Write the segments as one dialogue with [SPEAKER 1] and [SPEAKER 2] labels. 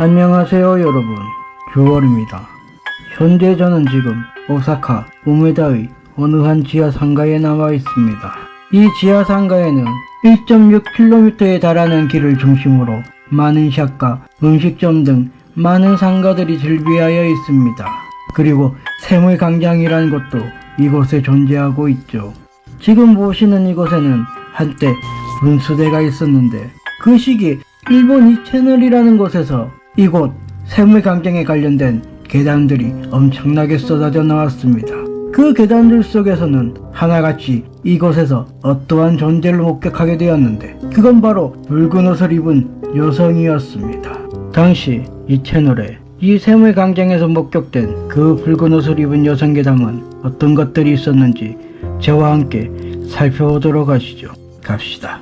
[SPEAKER 1] 안녕하세요 여러분, 주월입니다. 현재 저는 지금 오사카 우메다의 어느 한 지하 상가에 나와 있습니다. 이 지하 상가에는 1.6km에 달하는 길을 중심으로 많은 샵과 음식점 등 많은 상가들이 즐비하여 있습니다. 그리고 세물광장이라는 것도 이곳에 존재하고 있죠. 지금 보시는 이곳에는 한때 분수대가 있었는데 그 시기 일본 이채널이라는 곳에서 이곳 세물광장에 관련된 계단들이 엄청나게 쏟아져 나왔습니다. 그 계단들 속에서는 하나같이 이곳에서 어떠한 존재를 목격하게 되었는데 그건 바로 붉은 옷을 입은 여성이었습니다. 당시 이 채널에 이 세물광장에서 목격된 그 붉은 옷을 입은 여성 계담은 어떤 것들이 있었는지 저와 함께 살펴보도록 하시죠. 갑시다.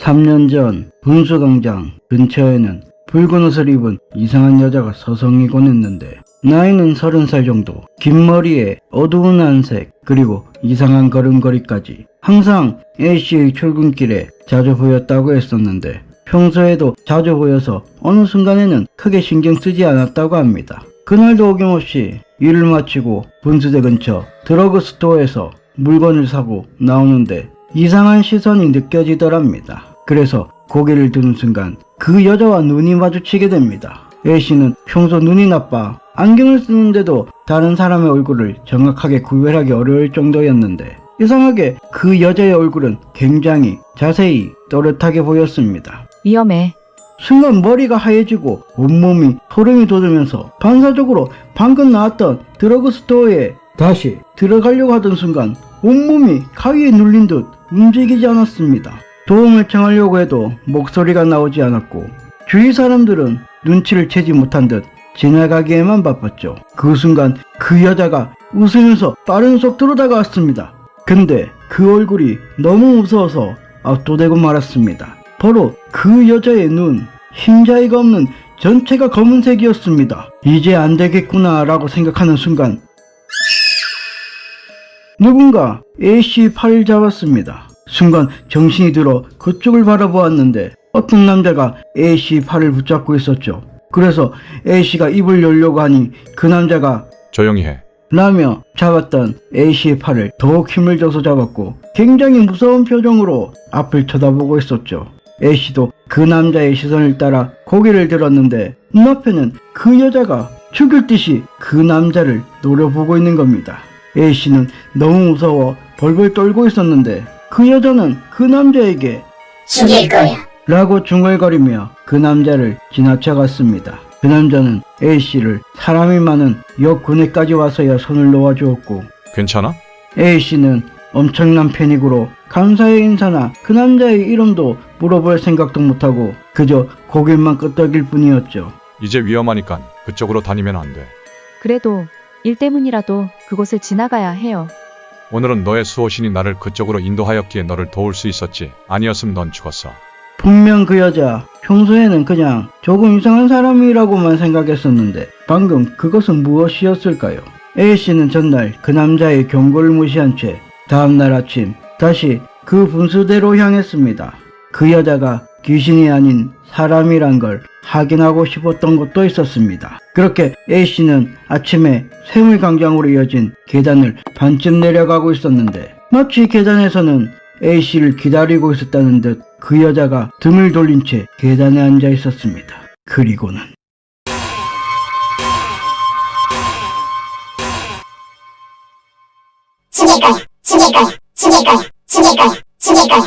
[SPEAKER 1] (3년) 전 분수광장 근처에는 붉은 옷을 입은 이상한 여자가 서성이곤 했는데 나이는 30살 정도, 긴 머리에 어두운 안색, 그리고 이상한 걸음걸이까지 항상 A씨의 출근길에 자주 보였다고 했었는데 평소에도 자주 보여서 어느 순간에는 크게 신경 쓰지 않았다고 합니다. 그날도 어김없이 일을 마치고 분수대 근처 드러그스토어에서 물건을 사고 나오는데 이상한 시선이 느껴지더랍니다. 그래서 고개를 드는 순간 그 여자와 눈이 마주치게 됩니다. A씨는 평소 눈이 나빠 안경을 쓰는데도 다른 사람의 얼굴을 정확하게 구별하기 어려울 정도였는데 이상하게 그 여자의 얼굴은 굉장히 자세히 또렷하게 보였습니다.
[SPEAKER 2] 위험해.
[SPEAKER 1] 순간 머리가 하얘지고 온몸이 소름이 돋으면서 반사적으로 방금 나왔던 드러그스토어에 다시 들어가려고 하던 순간 온몸이 가위에 눌린 듯 움직이지 않았습니다. 도움을 청하려고 해도 목소리가 나오지 않았고 주위 사람들은 눈치를 채지 못한 듯 지나가기에만 바빴죠. 그 순간 그 여자가 웃으면서 빠른 속도로 다가왔습니다. 근데 그 얼굴이 너무 무서워서 압도되고 말았습니다. 바로 그 여자의 눈, 흰자위가 없는 전체가 검은색이었습니다. 이제 안 되겠구나 라고 생각하는 순간 누군가 A씨 팔을 잡았습니다. 순간 정신이 들어 그쪽을 바라보았는데 어떤 남자가 A씨 팔을 붙잡고 있었죠. 그래서 A씨가 입을 열려고 하니 그 남자가
[SPEAKER 3] 조용히 해.
[SPEAKER 1] 라며 잡았던 A씨의 팔을 더욱 힘을 줘서 잡았고 굉장히 무서운 표정으로 앞을 쳐다보고 있었죠. A씨도 그 남자의 시선을 따라 고개를 들었는데 눈앞에는 그 여자가 죽을 듯이 그 남자를 노려보고 있는 겁니다. A씨는 너무 무서워 벌벌 떨고 있었는데 그 여자는 그 남자에게
[SPEAKER 4] 죽일 거야
[SPEAKER 1] 라고 중얼거리며 그 남자를 지나쳐갔습니다. 그 남자는 A씨를 사람이 많은 역 군에까지 와서야 손을 놓아주었고
[SPEAKER 3] 괜찮아?
[SPEAKER 1] A씨는 엄청난 패닉으로 감사의 인사나 그 남자의 이름도 물어볼 생각도 못하고 그저 고개만 끄덕일 뿐이었죠.
[SPEAKER 3] 이제 위험하니까 그쪽으로 다니면 안 돼.
[SPEAKER 2] 그래도 일 때문이라도 그곳을 지나가야 해요.
[SPEAKER 3] 오늘은 너의 수호신이 나를 그쪽으로 인도하였기에 너를 도울 수 있었지. 아니었으면 넌 죽었어.
[SPEAKER 1] 분명 그 여자 평소에는 그냥 조금 이상한 사람이라고만 생각했었는데 방금 그것은 무엇이었을까요? A씨는 전날 그 남자의 경고를 무시한 채 다음날 아침 다시 그 분수대로 향했습니다. 그 여자가 귀신이 아닌 사람이란 걸 확인하고 싶었던 것도 있었습니다. 그렇게 A씨는 아침에 세물광장으로 이어진 계단을 반쯤 내려가고 있었는데 마치 계단에서는 A씨를 기다리고 있었다는 듯 그 여자가 등을 돌린 채 계단에 앉아 있었습니다. 그리고는
[SPEAKER 4] 죽일 거야 죽일 거야 죽일 거야 죽일 거야 죽일 거야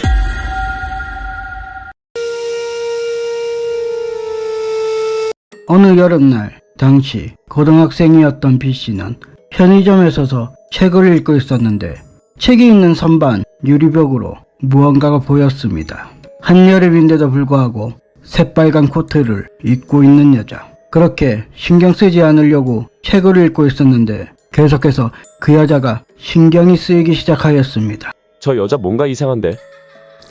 [SPEAKER 1] 어느 여름날 당시 고등학생이었던 B씨는 편의점에 서서 책을 읽고 있었는데 책이 있는 선반 유리벽으로 무언가가 보였습니다. 한여름인데도 불구하고 새빨간 코트를 입고 있는 여자. 그렇게 신경 쓰지 않으려고 책을 읽고 있었는데 계속해서 그 여자가 신경이 쓰이기 시작하였습니다.
[SPEAKER 5] 저 여자 뭔가 이상한데?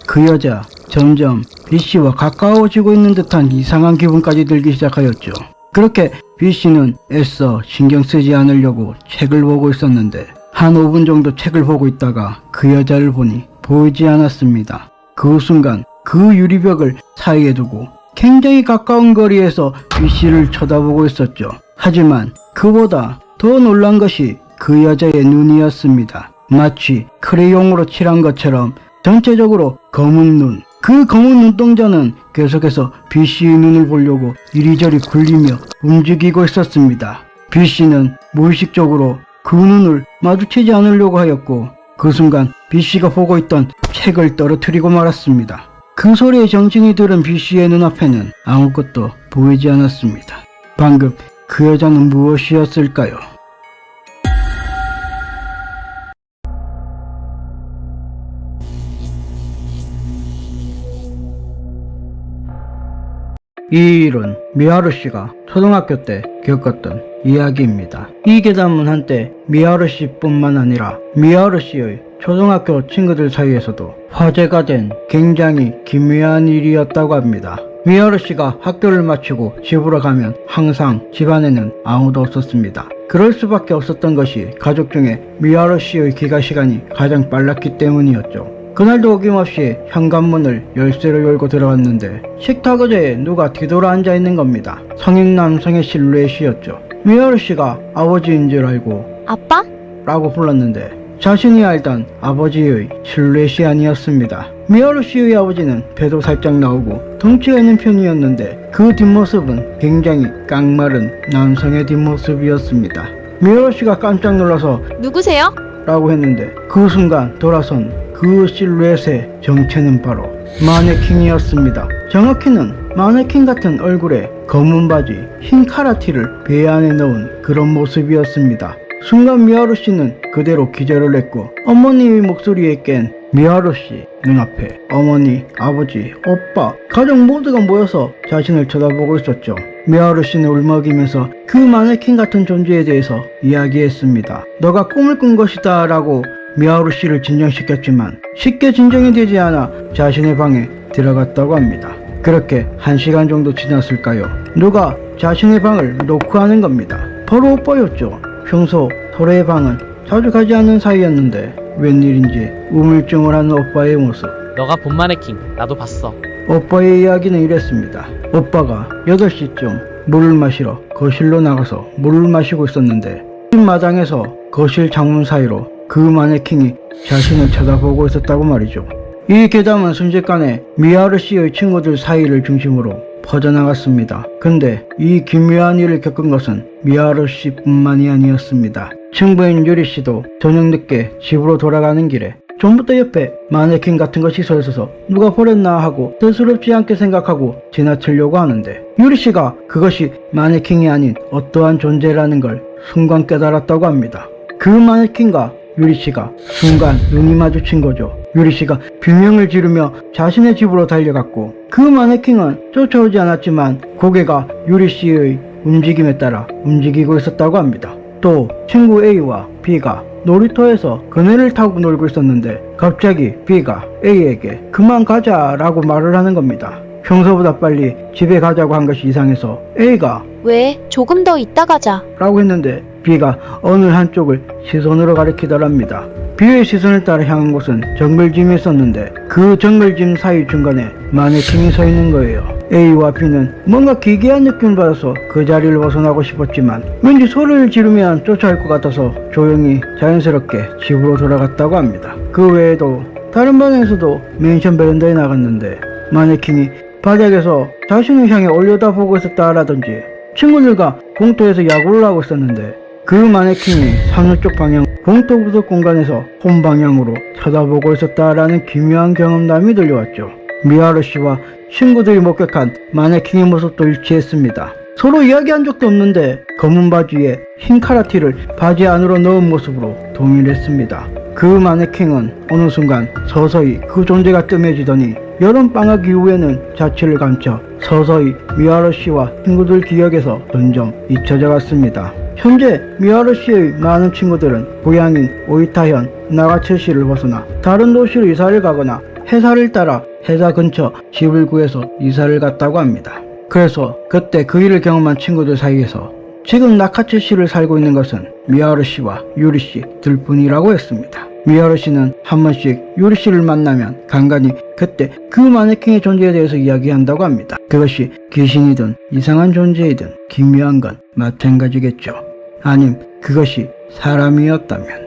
[SPEAKER 1] 그 여자 점점 B씨와 가까워지고 있는 듯한 이상한 기분까지 들기 시작하였죠. 그렇게 B씨는 애써 신경 쓰지 않으려고 책을 보고 있었는데 한 5분 정도 책을 보고 있다가 그 여자를 보니 보이지 않았습니다. 그 순간 그 유리벽을 사이에 두고 굉장히 가까운 거리에서 B씨를 쳐다보고 있었죠. 하지만 그보다 더 놀란 것이 그 여자의 눈이었습니다. 마치 크레용으로 칠한 것처럼 전체적으로 검은 눈. 그 검은 눈동자는 계속해서 B씨의 눈을 보려고 이리저리 굴리며 움직이고 있었습니다. B씨는 무의식적으로 그 눈을 마주치지 않으려고 하였고 그 순간 B씨가 보고 있던 책을 떨어뜨리고 말았습니다. 그 소리에 정신이 들은 B씨의 눈앞에는 아무것도 보이지 않았습니다. 방금 그 여자는 무엇이었을까요? 이 일은 미하루 씨가 초등학교 때 겪었던 이야기입니다. 이 괴담은 한때 미하루 씨뿐만 아니라 미하루 씨의 초등학교 친구들 사이에서도 화제가 된 굉장히 기묘한 일이었다고 합니다. 미하루 씨가 학교를 마치고 집으로 가면 항상 집안에는 아무도 없었습니다. 그럴 수밖에 없었던 것이 가족 중에 미하루 씨의 귀가 시간이 가장 빨랐기 때문이었죠. 그날도 어김없이 현관문을 열쇠로 열고 들어갔는데 식탁 의자에 누가 뒤돌아 앉아 있는 겁니다. 성인 남성의 실루엣이었죠. 미하루 씨가 아버지인 줄 알고
[SPEAKER 2] 아빠?
[SPEAKER 1] 라고 불렀는데 자신이 알던 아버지의 실루엣이 아니었습니다. 미하루 씨의 아버지는 배도 살짝 나오고 덩치가 있는 편이었는데 그 뒷모습은 굉장히 깡마른 남성의 뒷모습이었습니다. 미하루 씨가 깜짝 놀라서
[SPEAKER 2] 누구세요?
[SPEAKER 1] 라고 했는데 그 순간 돌아선 그 실루엣의 정체는 바로 마네킹이었습니다. 정확히는 마네킹 같은 얼굴에 검은 바지, 흰 카라티를 배 안에 넣은 그런 모습이었습니다. 순간 미하루 씨는 그대로 기절을 했고 어머니의 목소리에 깬 미하루 씨 눈앞에 어머니, 아버지, 오빠, 가족 모두가 모여서 자신을 쳐다보고 있었죠. 미하루 씨는 울먹이면서 그 마네킹 같은 존재에 대해서 이야기했습니다. 너가 꿈을 꾼 것이다 라고 미하루 씨를 진정시켰지만 쉽게 진정이 되지 않아 자신의 방에 들어갔다고 합니다. 그렇게 1시간 정도 지났을까요? 누가 자신의 방을 노크하는 겁니다. 바로 오빠였죠. 평소 서로의 방은 자주 가지 않는 사이였는데 웬일인지 우물증을 하는 오빠의 모습.
[SPEAKER 6] 너가 본 마네킹 나도 봤어.
[SPEAKER 1] 오빠의 이야기는 이랬습니다. 오빠가 8시쯤 물을 마시러 거실로 나가서 물을 마시고 있었는데 집 마당에서 거실 창문 사이로 그 마네킹이 자신을 쳐다보고 있었다고 말이죠. 이 괴담은 순식간에 미하루 씨의 친구들 사이를 중심으로 퍼져나갔습니다. 근데 이 기묘한 일을 겪은 것은 미하루 씨뿐만이 아니었습니다. 친구인 유리 씨도 저녁 늦게 집으로 돌아가는 길에 전부터 옆에 마네킹 같은 것이 서 있어서 누가 버렸나 하고 대수롭지 않게 생각하고 지나치려고 하는데 유리 씨가 그것이 마네킹이 아닌 어떠한 존재라는 걸 순간 깨달았다고 합니다. 그 마네킹과 유리 씨가 순간 눈이 마주친 거죠. 유리 씨가 비명을 지르며 자신의 집으로 달려갔고 그 마네킹은 쫓아오지 않았지만 고개가 유리 씨의 움직임에 따라 움직이고 있었다고 합니다. 또 친구 A와 B가 놀이터에서 그네를 타고 놀고 있었는데 갑자기 B가 A에게 그만 가자 라고 말을 하는 겁니다. 평소보다 빨리 집에 가자고 한 것이 이상해서 A가
[SPEAKER 7] 왜? 조금 더 있다 가자.
[SPEAKER 1] 라고 했는데 B가 어느 한쪽을 시선으로 가리키더랍니다. B의 시선을 따라 향한 곳은 정글짐이 있었는데 그 정글짐 사이 중간에 마네킹이 서 있는 거예요. A와 B는 뭔가 기괴한 느낌을 받아서 그 자리를 벗어나고 싶었지만 왠지 소리를 지르면 쫓아올 것 같아서 조용히 자연스럽게 집으로 돌아갔다고 합니다. 그 외에도 다른 방에서도 맨션 베란다에 나갔는데 마네킹이 바닥에서 자신을 향해 올려다보고 있었다라든지 친구들과 공터에서 야구를 하고 있었는데 그 마네킹이 산호 쪽 방향 공터 부석 공간에서 홈 방향으로 쳐다보고 있었다라는 기묘한 경험담이 들려왔죠. 미하루 씨와 친구들이 목격한 마네킹의 모습도 일치했습니다. 서로 이야기한 적도 없는데 검은 바지에 흰 카라티를 바지 안으로 넣은 모습으로 동일했습니다. 그 마네킹은 어느 순간 서서히 그 존재가 뜸해지더니 여름방학 이후에는 자취를 감춰 서서히 미하루 씨와 친구들 기억에서 점점 잊혀져 갔습니다. 현재 미하루 씨의 많은 친구들은 고향인 오이타현, 나가츠시를 벗어나 다른 도시로 이사를 가거나 회사를 따라 회사 근처 집을 구해서 이사를 갔다고 합니다. 그래서 그때 그 일을 경험한 친구들 사이에서 지금 나카츠 씨를 살고 있는 것은 미하루 씨와 유리 씨 둘뿐이라고 했습니다. 미하루 씨는 한 번씩 유리 씨를 만나면 간간히 그때 그 마네킹의 존재에 대해서 이야기한다고 합니다. 그것이 귀신이든 이상한 존재이든 기묘한 건 마찬가지겠죠. 아님 그것이 사람이었다면.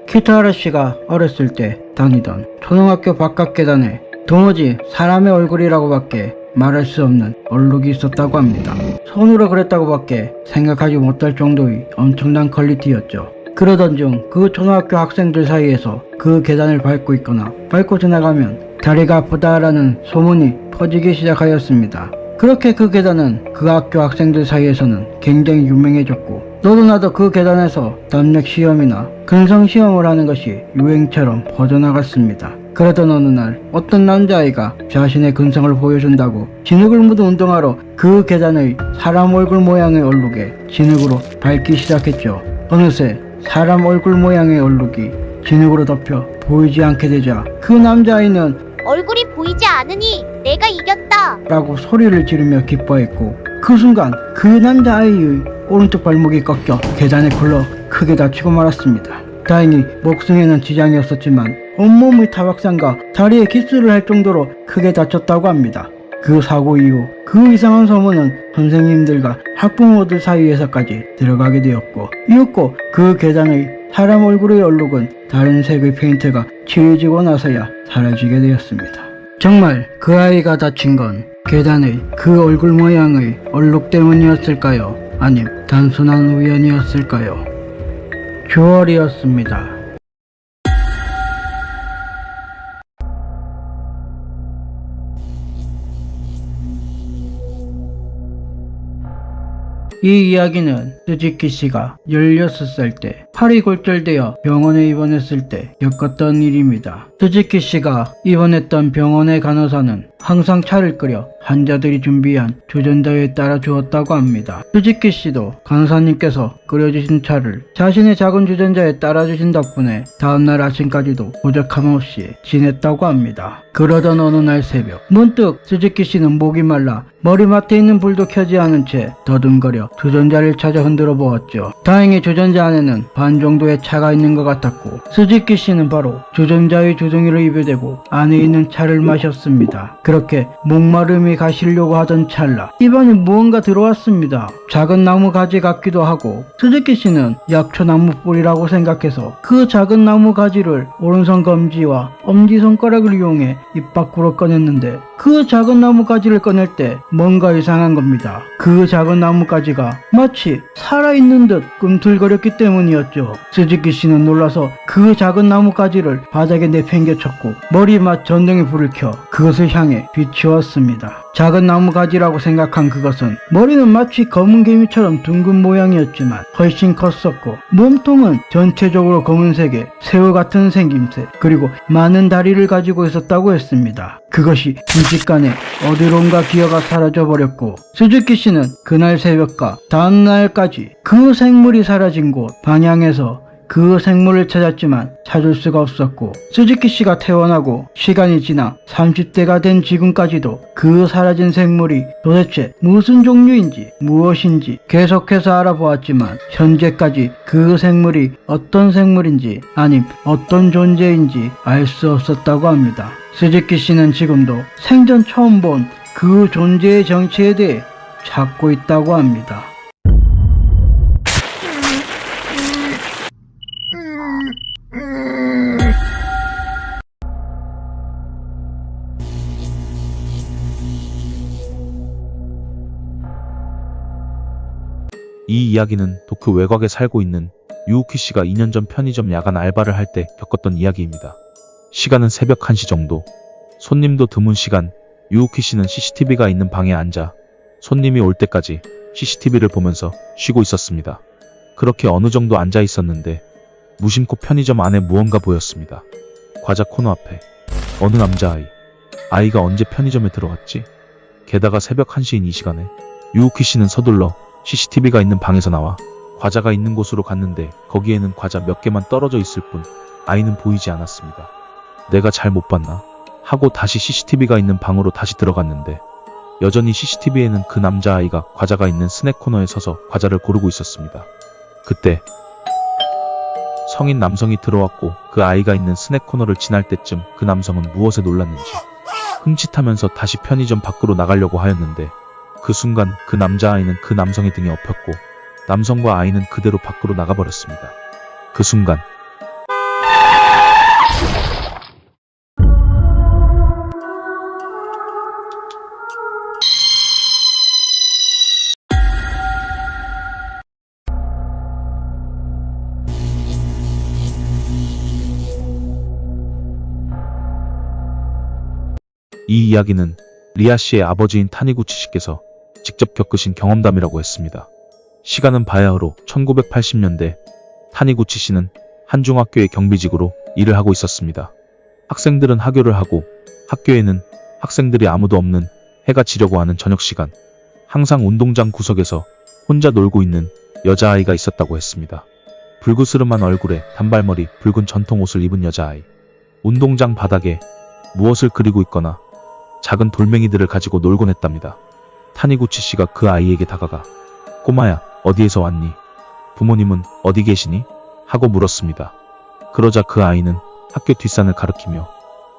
[SPEAKER 1] 키타하라 씨가 어렸을 때 다니던 초등학교 바깥 계단에 도무지 사람의 얼굴이라고밖에 말할 수 없는 얼룩이 있었다고 합니다. 손으로 그랬다고밖에 생각하지 못할 정도의 엄청난 퀄리티였죠. 그러던 중 그 초등학교 학생들 사이에서 그 계단을 밟고 있거나 밟고 지나가면 다리가 아프다라는 소문이 퍼지기 시작하였습니다. 그렇게 그 계단은 그 학교 학생들 사이에서는 굉장히 유명해졌고 너도 나도 그 계단에서 담력 시험이나 근성 시험을 하는 것이 유행처럼 퍼져나갔습니다. 그러던 어느 날 어떤 남자아이가 자신의 근성을 보여준다고 진흙을 묻은 운동화로 그 계단의 사람 얼굴 모양의 얼룩에 진흙으로 밟기 시작했죠. 어느새 사람 얼굴 모양의 얼룩이 진흙으로 덮여 보이지 않게 되자 그 남자아이는
[SPEAKER 4] 얼굴이 보이지 않으니 내가 이겼다.
[SPEAKER 1] 라고 소리를 지르며 기뻐했고 그 순간 그 남자아이의 오른쪽 발목이 꺾여 계단에 굴러 크게 다치고 말았습니다. 다행히 목숨에는 지장이 없었지만 온몸의 타박상과 다리에 기스를 할 정도로 크게 다쳤다고 합니다. 그 사고 이후 그 이상한 소문은 선생님들과 학부모들 사이에서까지 들어가게 되었고 이윽고 그 계단의 사람 얼굴의 얼룩은 다른 색의 페인트가 칠해지고 나서야 사라지게 되었습니다. 정말 그 아이가 다친 건 계단의 그 얼굴 모양의 얼룩 때문이었을까요? 아님 단순한 우연이었을까요? 9월이었습니다. 이 이야기는 스즈키 씨가 16살 때 팔이 골절되어 병원에 입원했을 때 겪었던 일입니다. 스즈키 씨가 입원했던 병원의 간호사는 항상 차를 끓여 환자들이 준비한 주전자에 따라 주었다고 합니다. 스즈키 씨도 간호사님께서 끓여주신 차를 자신의 작은 주전자에 따라주신 덕분에 다음날 아침까지도 부족함 없이 지냈다고 합니다. 그러던 어느 날 새벽 문득 스즈키 씨는 목이 말라 머리맡에 있는 불도 켜지 않은 채 더듬거려 주전자를 찾아 흔들어 보았죠. 다행히 주전자 안에는 반 정도의 차가 있는 것 같았고 스즈키 씨는 바로 주전자의 주둥이를 입에 대고 안에 있는 차를 마셨습니다. 그렇게 목마름이 가시려고 하던 찰나 입안에 무언가 들어왔습니다. 작은 나무 가지 같기도 하고 스즈키 씨는 약초나무 뿌리라고 생각해서 그 작은 나무 가지를 오른손 검지와 엄지손가락을 이용해 입 밖으로 꺼냈는데 그 작은 나무 가지를 꺼낼 때 뭔가 이상한 겁니다. 그 작은 나무 가지가 마치 살아있는 듯 꿈틀거렸기 때문이었죠. 스즈키 씨는 놀라서 그 작은 나무 가지를 바닥에 내팽개쳤고 머리맡 전등에 불을 켜 그것을 향해 비추었습니다. 작은 나무 가지라고 생각한 그것은 머리는 마치 검은 개미처럼 둥근 모양이었지만 훨씬 컸었고 몸통은 전체적으로 검은색의 새우 같은 생김새 그리고 많은 다리를 가지고 있었다고 했습니다. 그것이 순식간에 어디론가 기어가 사라져버렸고 스즈키 씨는 그날 새벽과 다음날까지 그 생물이 사라진 곳 방향에서 그 생물을 찾았지만 찾을 수가 없었고 스즈키 씨가 태어나고 시간이 지나 30대가 된 지금까지도 그 사라진 생물이 도대체 무슨 종류인지 무엇인지 계속해서 알아보았지만 현재까지 그 생물이 어떤 생물인지 아님 어떤 존재인지 알 수 없었다고 합니다. 스즈키 씨는 지금도 생전 처음 본 그 존재의 정체에 대해 찾고 있다고 합니다.
[SPEAKER 8] 이 이야기는 도쿄 외곽에 살고 있는 유우키 씨가 2년 전 편의점 야간 알바를 할 때 겪었던 이야기입니다. 시간은 새벽 1시 정도. 손님도 드문 시간, 유우키 씨는 CCTV가 있는 방에 앉아 손님이 올 때까지 CCTV를 보면서 쉬고 있었습니다. 그렇게 어느 정도 앉아 있었는데 무심코 편의점 안에 무언가 보였습니다. 과자 코너 앞에 어느 남자아이. 아이가 언제 편의점에 들어갔지? 게다가 새벽 1시인 이 시간에 유우키 씨는 서둘러 CCTV가 있는 방에서 나와 과자가 있는 곳으로 갔는데 거기에는 과자 몇 개만 떨어져 있을 뿐 아이는 보이지 않았습니다. 내가 잘 못 봤나? 하고 다시 CCTV가 있는 방으로 다시 들어갔는데 여전히 CCTV에는 그 남자아이가 과자가 있는 스낵 코너에 서서 과자를 고르고 있었습니다. 그때 성인 남성이 들어왔고 그 아이가 있는 스낵 코너를 지날 때쯤 그 남성은 무엇에 놀랐는지 흠칫하면서 다시 편의점 밖으로 나가려고 하였는데 그 순간 그 남자아이는 그 남성의 등에 엎였고 남성과 아이는 그대로 밖으로 나가버렸습니다. 그 순간 이 이야기는 리아 씨의 아버지인 타니구치 씨께서 직접 겪으신 경험담이라고 했습니다. 시간은 바야흐로 1980년대 타니구치 씨는 한 중학교의 경비직으로 일을 하고 있었습니다. 학생들은 하교를 하고 학교에는 학생들이 아무도 없는 해가 지려고 하는 저녁 시간 항상 운동장 구석에서 혼자 놀고 있는 여자아이가 있었다고 했습니다. 불그스름한 얼굴에 단발머리, 붉은 전통 옷을 입은 여자아이. 운동장 바닥에 무엇을 그리고 있거나 작은 돌멩이들을 가지고 놀곤 했답니다. 타니구치 씨가 그 아이에게 다가가 꼬마야, 어디에서 왔니? 부모님은 어디 계시니? 하고 물었습니다. 그러자 그 아이는 학교 뒷산을 가리키며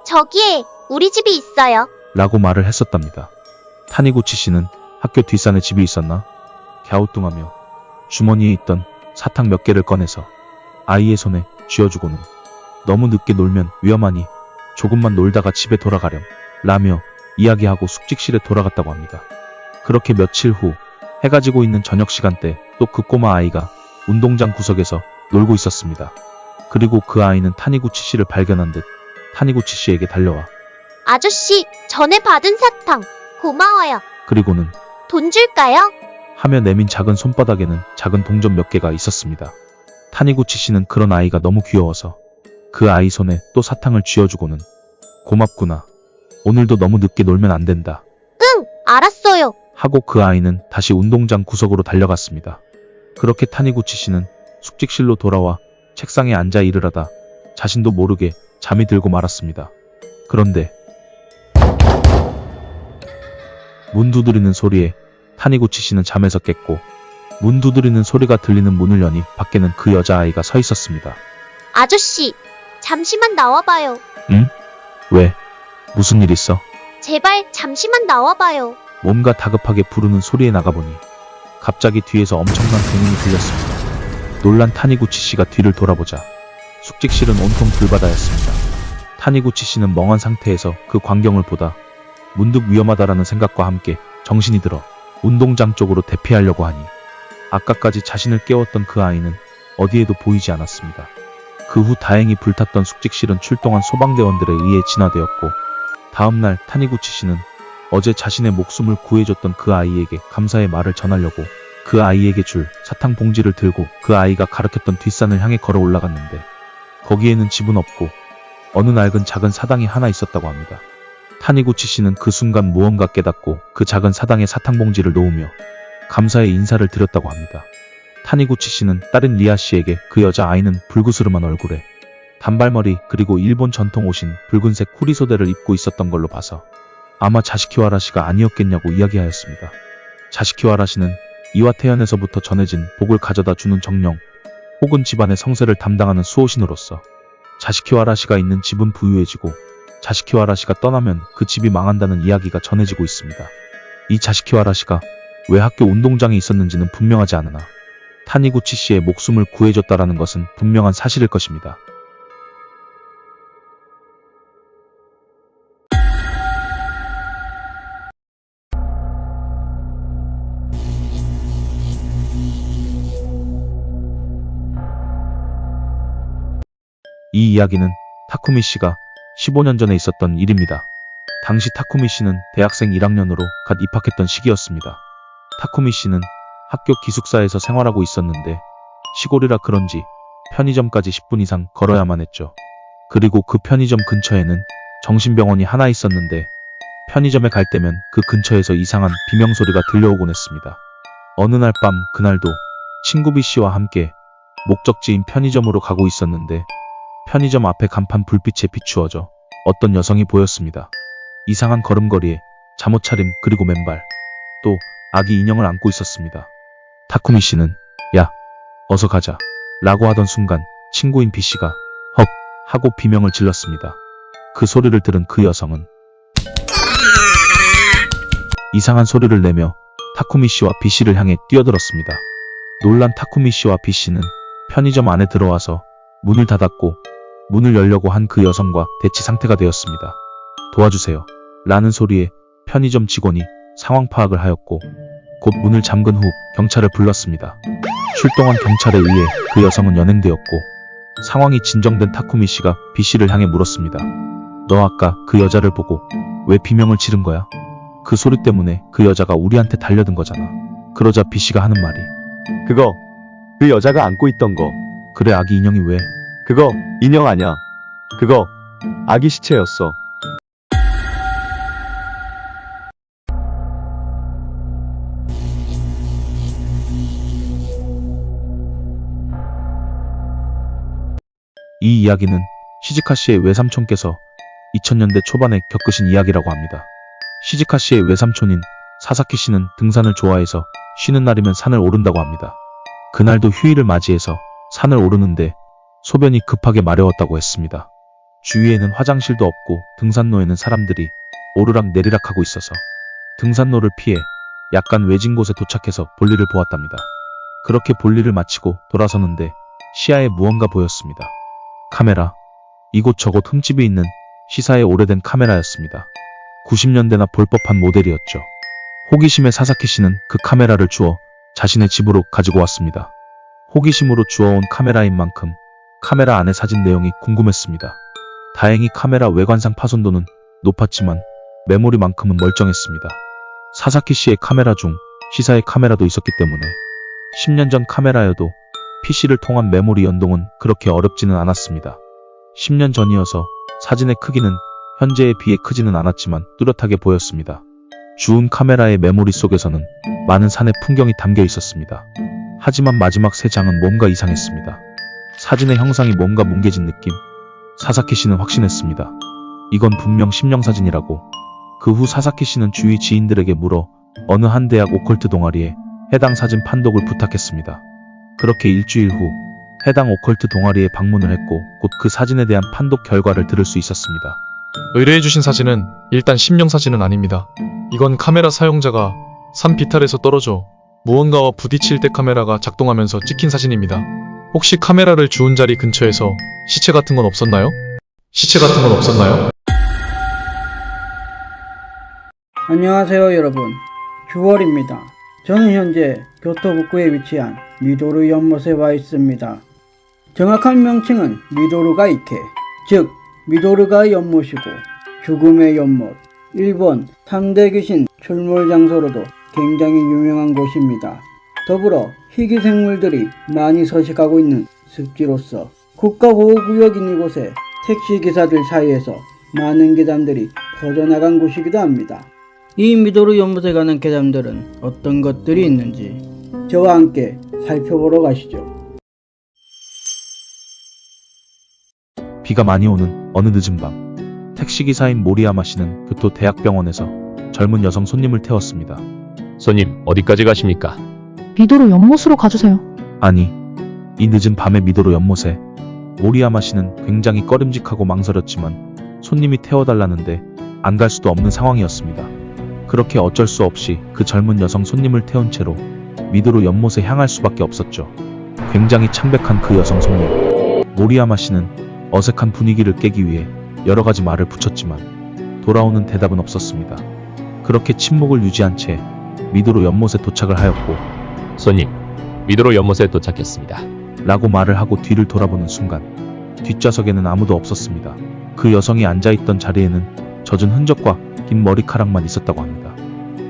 [SPEAKER 7] 저기에 우리 집이 있어요.
[SPEAKER 8] 라고 말을 했었답니다. 타니구치 씨는 학교 뒷산에 집이 있었나? 갸우뚱하며 주머니에 있던 사탕 몇 개를 꺼내서 아이의 손에 쥐어주고는 너무 늦게 놀면 위험하니 조금만 놀다가 집에 돌아가렴 라며 이야기하고 숙직실에 돌아갔다고 합니다. 그렇게 며칠 후 해가 지고 있는 저녁 시간대 또 그 꼬마 아이가 운동장 구석에서 놀고 있었습니다. 그리고 그 아이는 타니구치 씨를 발견한 듯 타니구치 씨에게 달려와
[SPEAKER 7] 아저씨, 전에 받은 사탕 고마워요.
[SPEAKER 8] 그리고는
[SPEAKER 7] 돈 줄까요?
[SPEAKER 8] 하며 내민 작은 손바닥에는 작은 동전 몇 개가 있었습니다. 타니구치 씨는 그런 아이가 너무 귀여워서 그 아이 손에 또 사탕을 쥐어주고는 고맙구나. 오늘도 너무 늦게 놀면 안 된다.
[SPEAKER 7] 응, 알았어요.
[SPEAKER 8] 하고 그 아이는 다시 운동장 구석으로 달려갔습니다. 그렇게 타니구치 씨는 숙직실로 돌아와 책상에 앉아 일을 하다 자신도 모르게 잠이 들고 말았습니다. 그런데 문 두드리는 소리에 타니구치 씨는 잠에서 깼고 문 두드리는 소리가 들리는 문을 여니 밖에는 그 여자아이가 서 있었습니다.
[SPEAKER 7] 아저씨, 잠시만 나와봐요.
[SPEAKER 8] 응? 왜? 무슨 일 있어?
[SPEAKER 7] 제발 잠시만 나와봐요.
[SPEAKER 8] 뭔가 다급하게 부르는 소리에 나가보니 갑자기 뒤에서 엄청난 굉음이 들렸습니다. 놀란 타니구치 씨가 뒤를 돌아보자 숙직실은 온통 불바다였습니다. 타니구치 씨는 멍한 상태에서 그 광경을 보다 문득 위험하다라는 생각과 함께 정신이 들어 운동장 쪽으로 대피하려고 하니 아까까지 자신을 깨웠던 그 아이는 어디에도 보이지 않았습니다. 그 후 다행히 불탔던 숙직실은 출동한 소방대원들에 의해 진화되었고 다음날 타니구치 씨는 어제 자신의 목숨을 구해줬던 그 아이에게 감사의 말을 전하려고 그 아이에게 줄 사탕 봉지를 들고 그 아이가 가리켰던 뒷산을 향해 걸어 올라갔는데 거기에는 집은 없고 어느 낡은 작은 사당이 하나 있었다고 합니다. 타니구치 씨는 그 순간 무언가 깨닫고 그 작은 사당에 사탕 봉지를 놓으며 감사의 인사를 드렸다고 합니다. 타니구치 씨는 딸인 리아 씨에게 그 여자아이는 불그스름한 얼굴에 단발머리 그리고 일본 전통 옷인 붉은색 후리소대를 입고 있었던 걸로 봐서 아마 자시키와라 씨가 아니었겠냐고 이야기하였습니다. 자시키와라 씨는 이와테현에서부터 전해진 복을 가져다 주는 정령 혹은 집안의 성세를 담당하는 수호신으로서 자시키와라 씨가 있는 집은 부유해지고 자시키와라 씨가 떠나면 그 집이 망한다는 이야기가 전해지고 있습니다. 이 자시키와라 씨가 왜 학교 운동장에 있었는지는 분명하지 않으나 타니구치 씨의 목숨을 구해줬다라는 것은 분명한 사실일 것입니다. 이 이야기는 타쿠미 씨가 15년 전에 있었던 일입니다. 당시 타쿠미 씨는 대학생 1학년으로 갓 입학했던 시기였습니다. 타쿠미 씨는 학교 기숙사에서 생활하고 있었는데 시골이라 그런지 편의점까지 10분 이상 걸어야만 했죠. 그리고 그 편의점 근처에는 정신병원이 하나 있었는데 편의점에 갈 때면 그 근처에서 이상한 비명소리가 들려오곤 했습니다. 어느 날 밤 그날도 친구 B씨와 함께 목적지인 편의점으로 가고 있었는데 편의점 앞에 간판 불빛에 비추어져 어떤 여성이 보였습니다. 이상한 걸음걸이에 잠옷 차림 그리고 맨발 또 아기 인형을 안고 있었습니다. 타쿠미 씨는 야 어서 가자 라고 하던 순간 친구인 B씨가 헉 하고 비명을 질렀습니다. 그 소리를 들은 그 여성은 이상한 소리를 내며 타쿠미 씨와 B씨를 향해 뛰어들었습니다. 놀란 타쿠미 씨와 B씨는 편의점 안에 들어와서 문을 닫았고 문을 열려고 한 그 여성과 대치 상태가 되었습니다. 도와주세요 라는 소리에 편의점 직원이 상황 파악을 하였고 곧 문을 잠근 후 경찰을 불렀습니다. 출동한 경찰에 의해 그 여성은 연행되었고 상황이 진정된 타쿠미 씨가 B씨를 향해 물었습니다. 너 아까 그 여자를 보고 왜 비명을 지른 거야? 그 소리 때문에 그 여자가 우리한테 달려든 거잖아. 그러자 B씨가 하는 말이
[SPEAKER 5] 그거 그 여자가 안고 있던 거
[SPEAKER 8] 그래 아기 인형이 왜?
[SPEAKER 5] 그거 인형 아냐. 그거 아기 시체였어.
[SPEAKER 8] 이 이야기는 시즈카 씨의 외삼촌께서 2000년대 초반에 겪으신 이야기라고 합니다. 시즈카 씨의 외삼촌인 사사키 씨는 등산을 좋아해서 쉬는 날이면 산을 오른다고 합니다. 그날도 휴일을 맞이해서 산을 오르는데 소변이 급하게 마려웠다고 했습니다. 주위에는 화장실도 없고 등산로에는 사람들이 오르락 내리락 하고 있어서 등산로를 피해 약간 외진 곳에 도착해서 볼일을 보았답니다. 그렇게 볼일을 마치고 돌아서는데 시야에 무언가 보였습니다. 카메라. 이곳저곳 흠집이 있는 시사의 오래된 카메라였습니다. 90년대나 볼 법한 모델이었죠. 호기심에 사사키 씨는 그 카메라를 주워 자신의 집으로 가지고 왔습니다. 호기심으로 주워온 카메라인 만큼 카메라 안의 사진 내용이 궁금했습니다. 다행히 카메라 외관상 파손도는 높았지만 메모리만큼은 멀쩡했습니다. 사사키 씨의 카메라 중 시사의 카메라도 있었기 때문에 10년 전 카메라여도 PC를 통한 메모리 연동은 그렇게 어렵지는 않았습니다. 10년 전이어서 사진의 크기는 현재에 비해 크지는 않았지만 뚜렷하게 보였습니다. 주운 카메라의 메모리 속에서는 많은 산의 풍경이 담겨 있었습니다. 하지만 마지막 3장은 뭔가 이상했습니다. 사진의 형상이 뭔가 뭉개진 느낌. 사사키 씨는 확신했습니다. 이건 분명 심령사진이라고. 그 후 사사키 씨는 주위 지인들에게 물어 어느 한 대학 오컬트 동아리에 해당 사진 판독을 부탁했습니다. 그렇게 일주일 후 해당 오컬트 동아리에 방문을 했고 곧 그 사진에 대한 판독 결과를 들을 수 있었습니다.
[SPEAKER 9] 의뢰해주신 사진은 일단 심령사진은 아닙니다. 이건 카메라 사용자가 산 비탈에서 떨어져 무언가와 부딪힐 때 카메라가 작동하면서 찍힌 사진입니다. 혹시 카메라를 주운 자리 근처에서 시체 같은 건 없었나요? 시체 같은 건 없었나요?
[SPEAKER 1] 안녕하세요 여러분, 9월입니다. 저는 현재 교토 북부에 위치한 미도루 연못에 와 있습니다. 정확한 명칭은 미도루가이케, 즉 미도루가 연못이고 죽음의 연못, 일본 3대 귀신 출몰 장소로도 굉장히 유명한 곳입니다. 더불어 희귀 생물들이 많이 서식하고 있는 습지로서 국가보호구역인 이곳에 택시기사들 사이에서 많은 괴담들이 퍼져나간 곳이기도 합니다. 이 미도루 연못에 가는 괴담들은 어떤 것들이 있는지 저와 함께 살펴보러 가시죠.
[SPEAKER 8] 비가 많이 오는 어느 늦은 밤, 택시기사인 모리야마 씨는 교토 대학병원에서 젊은 여성 손님을 태웠습니다.
[SPEAKER 5] 손님 어디까지 가십니까?
[SPEAKER 2] 미도로 연못으로 가주세요.
[SPEAKER 8] 아니, 이 늦은 밤의 미도루 연못에 모리야마 씨는 굉장히 꺼림직하고 망설였지만 손님이 태워달라는데 안 갈 수도 없는 상황이었습니다. 그렇게 어쩔 수 없이 그 젊은 여성 손님을 태운 채로 미도루 연못에 향할 수밖에 없었죠. 굉장히 창백한 그 여성 손님. 모리야마 씨는 어색한 분위기를 깨기 위해 여러 가지 말을 붙였지만 돌아오는 대답은 없었습니다. 그렇게 침묵을 유지한 채 미도루 연못에 도착을 하였고
[SPEAKER 5] 손님, 미도로 연못에 도착했습니다.
[SPEAKER 8] 라고 말을 하고 뒤를 돌아보는 순간 뒷좌석에는 아무도 없었습니다. 그 여성이 앉아있던 자리에는 젖은 흔적과 긴 머리카락만 있었다고 합니다.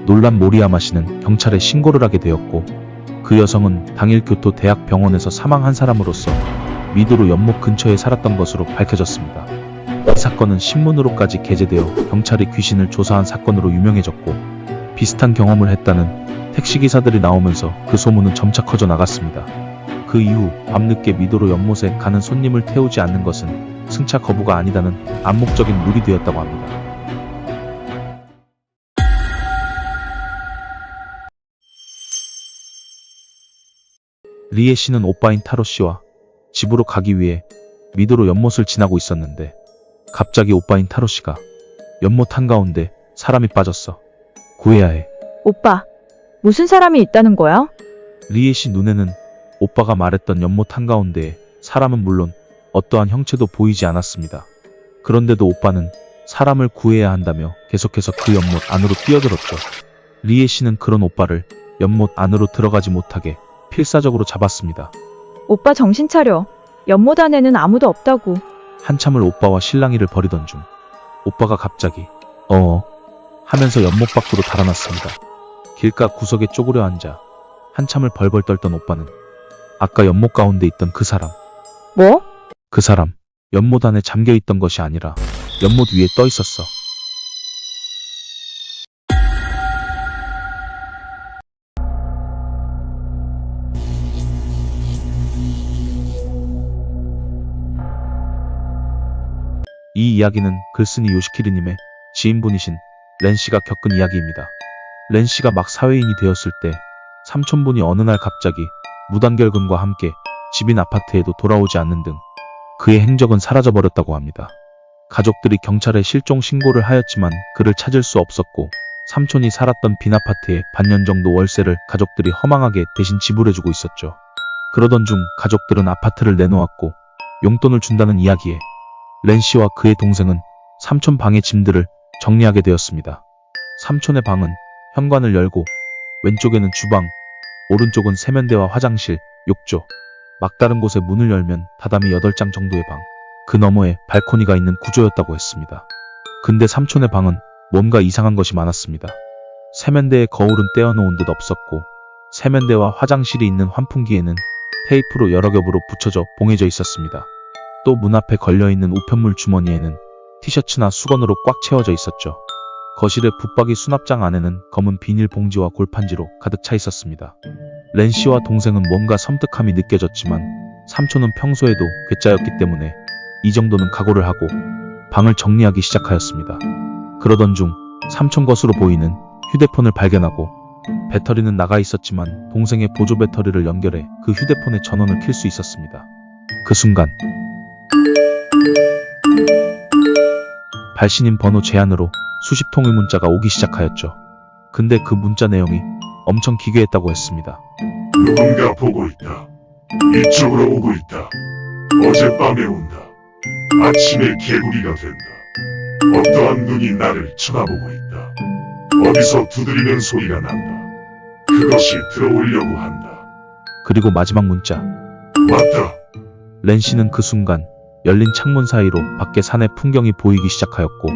[SPEAKER 8] 놀란 모리야마 씨는 경찰에 신고를 하게 되었고 그 여성은 당일 교토 대학병원에서 사망한 사람으로서 미도루 연못 근처에 살았던 것으로 밝혀졌습니다. 이 사건은 신문으로까지 게재되어 경찰이 귀신을 조사한 사건으로 유명해졌고 비슷한 경험을 했다는 택시기사들이 나오면서 그 소문은 점차 커져 나갔습니다. 그 이후 밤늦게 미도로 연못에 가는 손님을 태우지 않는 것은 승차 거부가 아니다는 암묵적인 룰이 되었다고 합니다. 리에 씨는 오빠인 타로 씨와 집으로 가기 위해 미도로 연못을 지나고 있었는데 갑자기 오빠인 타로 씨가 연못 한가운데 사람이 빠졌어. 구해야 해.
[SPEAKER 10] 오빠, 무슨 사람이 있다는 거야?
[SPEAKER 8] 리에 씨 눈에는 오빠가 말했던 연못 한가운데에 사람은 물론 어떠한 형체도 보이지 않았습니다. 그런데도 오빠는 사람을 구해야 한다며 계속해서 그 연못 안으로 뛰어들었죠. 리에 씨는 그런 오빠를 연못 안으로 들어가지 못하게 필사적으로 잡았습니다.
[SPEAKER 10] 오빠 정신 차려. 연못 안에는 아무도 없다고.
[SPEAKER 8] 한참을 오빠와 실랑이를 벌이던 중 오빠가 갑자기 하면서 연못 밖으로 달아났습니다. 길가 구석에 쪼그려 앉아 한참을 벌벌 떨던 오빠는 아까 연못 가운데 있던 그 사람,
[SPEAKER 10] 뭐?
[SPEAKER 8] 그 사람 연못 안에 잠겨 있던 것이 아니라 연못 위에 떠 있었어. 이 이야기는 글쓴이 요시키리님의 지인분이신 렌씨가 겪은 이야기입니다. 렌씨가 막 사회인이 되었을 때 삼촌분이 어느 날 갑자기 무단결근과 함께 집인 아파트에도 돌아오지 않는 등 그의 행적은 사라져버렸다고 합니다. 가족들이 경찰에 실종 신고를 하였지만 그를 찾을 수 없었고 삼촌이 살았던 빈 아파트에 반년 정도 월세를 가족들이 허망하게 대신 지불해주고 있었죠. 그러던 중 가족들은 아파트를 내놓았고 용돈을 준다는 이야기에 렌씨와 그의 동생은 삼촌 방의 짐들을 정리하게 되었습니다. 삼촌의 방은 현관을 열고 왼쪽에는 주방, 오른쪽은 세면대와 화장실, 욕조, 막다른 곳에 문을 열면 다담이 8장 정도의 방, 그 너머에 발코니가 있는 구조였다고 했습니다. 근데 삼촌의 방은 뭔가 이상한 것이 많았습니다. 세면대에 거울은 떼어놓은 듯 없었고 세면대와 화장실이 있는 환풍기에는 테이프로 여러 겹으로 붙여져 봉해져 있었습니다. 또 문 앞에 걸려있는 우편물 주머니에는 티셔츠나 수건으로 꽉 채워져 있었죠. 거실의 붙박이 수납장 안에는 검은 비닐 봉지와 골판지로 가득 차 있었습니다. 렌씨와 동생은 뭔가 섬뜩함이 느껴졌지만 삼촌은 평소에도 괴짜였기 때문에 이 정도는 각오를 하고 방을 정리하기 시작하였습니다. 그러던 중 삼촌 것으로 보이는 휴대폰을 발견하고 배터리는 나가 있었지만 동생의 보조 배터리를 연결해 그 휴대폰의 전원을 켤 수 있었습니다. 그 순간 발신인 번호 제안으로 수십 통의 문자가 오기 시작하였죠. 근데 그 문자 내용이 엄청 기괴했다고 했습니다.
[SPEAKER 11] 누군가 보고 있다. 이쪽으로 오고 있다. 어젯밤에 온다. 아침에 개구리가 된다. 어떠한 눈이 나를 쳐다보고 있다. 어디서 두드리는 소리가 난다. 그것이 들어오려고 한다.
[SPEAKER 8] 그리고 마지막 문자.
[SPEAKER 11] 왔다.
[SPEAKER 8] 렌씨는 그 순간 열린 창문 사이로 밖의 산의 풍경이 보이기 시작하였고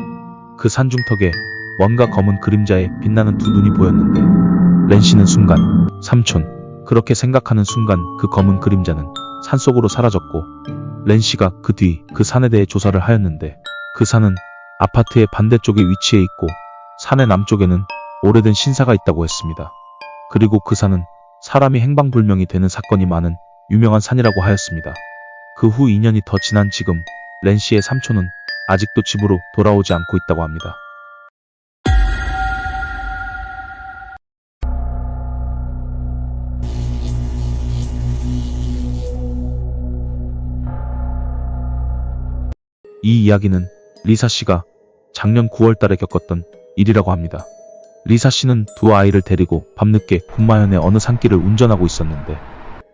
[SPEAKER 8] 그 산중턱에 뭔가 검은 그림자에 빛나는 두 눈이 보였는데 렌씨는 순간 삼촌 그렇게 생각하는 순간 그 검은 그림자는 산속으로 사라졌고 렌씨가 그 뒤 그 산에 대해 조사를 하였는데 그 산은 아파트의 반대쪽에 위치해 있고 산의 남쪽에는 오래된 신사가 있다고 했습니다. 그리고 그 산은 사람이 행방불명이 되는 사건이 많은 유명한 산이라고 하였습니다. 그 후 2년이 더 지난 지금 렌씨의 삼촌은 아직도 집으로 돌아오지 않고 있다고 합니다. 이 이야기는 리사 씨가 작년 9월 달에 겪었던 일이라고 합니다. 리사 씨는 두 아이를 데리고 밤늦게 군마현의 어느 산길을 운전하고 있었는데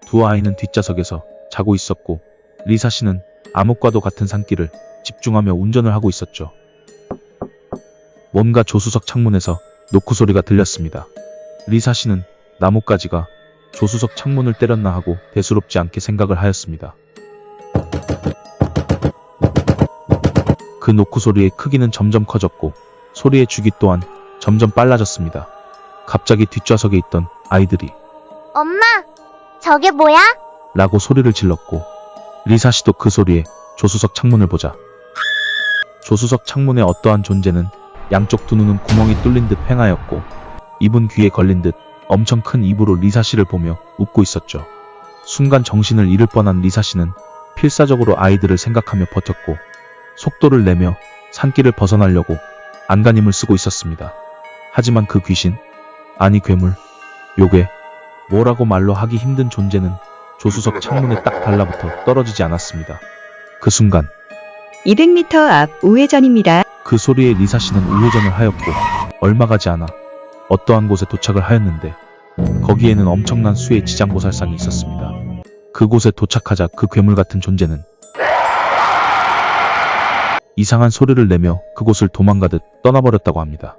[SPEAKER 8] 두 아이는 뒷좌석에서 자고 있었고 리사 씨는 암흑과도 같은 산길을 집중하며 운전을 하고 있었죠. 뭔가 조수석 창문에서 노크 소리가 들렸습니다. 리사 씨는 나뭇가지가 조수석 창문을 때렸나 하고 대수롭지 않게 생각을 하였습니다. 그 노크 소리의 크기는 점점 커졌고 소리의 주기 또한 점점 빨라졌습니다. 갑자기 뒷좌석에 있던 아이들이
[SPEAKER 7] 엄마, 저게 뭐야?
[SPEAKER 8] 라고 소리를 질렀고 리사 씨도 그 소리에 조수석 창문을 보자 조수석 창문의 어떠한 존재는 양쪽 두 눈은 구멍이 뚫린 듯 횡하였고 이분 귀에 걸린 듯 엄청 큰 입으로 리사 씨를 보며 웃고 있었죠. 순간 정신을 잃을 뻔한 리사 씨는 필사적으로 아이들을 생각하며 버텼고 속도를 내며 산길을 벗어나려고 안간힘을 쓰고 있었습니다. 하지만 그 귀신, 아니 괴물, 요괴, 뭐라고 말로 하기 힘든 존재는 조수석 창문에 딱 달라붙어 떨어지지 않았습니다. 그 순간
[SPEAKER 10] 200m 앞 우회전입니다.
[SPEAKER 8] 그 소리에 리사 씨는 우회전을 하였고 얼마 가지 않아 어떠한 곳에 도착을 하였는데 거기에는 엄청난 수의 지장보살상이 있었습니다. 그곳에 도착하자 그 괴물 같은 존재는 이상한 소리를 내며 그곳을 도망가듯 떠나버렸다고 합니다.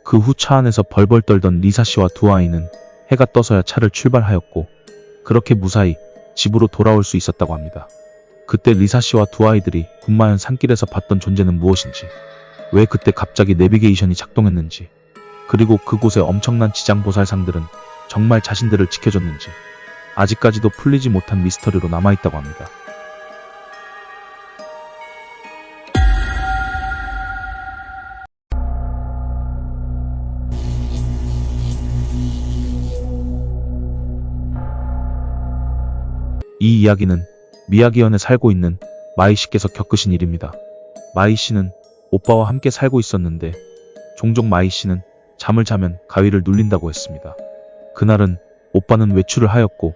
[SPEAKER 8] 그 후 차 안에서 벌벌 떨던 리사 씨와 두 아이는 해가 떠서야 차를 출발하였고 그렇게 무사히 집으로 돌아올 수 있었다고 합니다. 그때 리사 씨와 두 아이들이 군마현 산길에서 봤던 존재는 무엇인지, 왜 그때 갑자기 내비게이션이 작동했는지, 그리고 그곳의 엄청난 지장보살상들은 정말 자신들을 지켜줬는지 아직까지도 풀리지 못한 미스터리로 남아있다고 합니다. 이 이야기는 미야기현에 살고 있는 마이 씨께서 겪으신 일입니다. 마이 씨는 오빠와 함께 살고 있었는데 종종 마이 씨는 잠을 자면 가위를 눌린다고 했습니다. 그날은 오빠는 외출을 하였고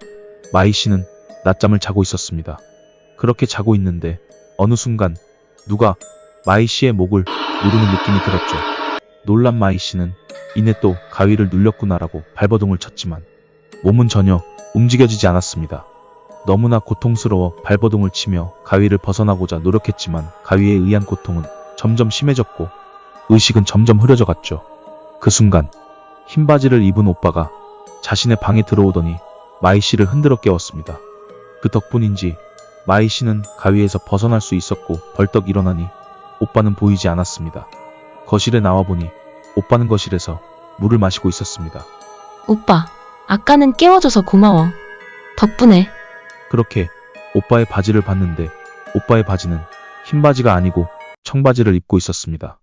[SPEAKER 8] 마이 씨는 낮잠을 자고 있었습니다. 그렇게 자고 있는데 어느 순간 누가 마이 씨의 목을 누르는 느낌이 들었죠. 놀란 마이 씨는 이내 또 가위를 눌렸구나라고 발버둥을 쳤지만 몸은 전혀 움직여지지 않았습니다. 너무나 고통스러워 발버둥을 치며 가위를 벗어나고자 노력했지만 가위에 의한 고통은 점점 심해졌고 의식은 점점 흐려져 갔죠. 그 순간 흰 바지를 입은 오빠가 자신의 방에 들어오더니 마이 씨를 흔들어 깨웠습니다. 그 덕분인지 마이 씨는 가위에서 벗어날 수 있었고 벌떡 일어나니 오빠는 보이지 않았습니다. 거실에 나와보니 오빠는 거실에서 물을 마시고 있었습니다.
[SPEAKER 12] 오빠, 아까는 깨워줘서 고마워. 덕분에.
[SPEAKER 8] 그렇게 오빠의 바지를 봤는데 오빠의 바지는 흰 바지가 아니고 청바지를 입고 있었습니다.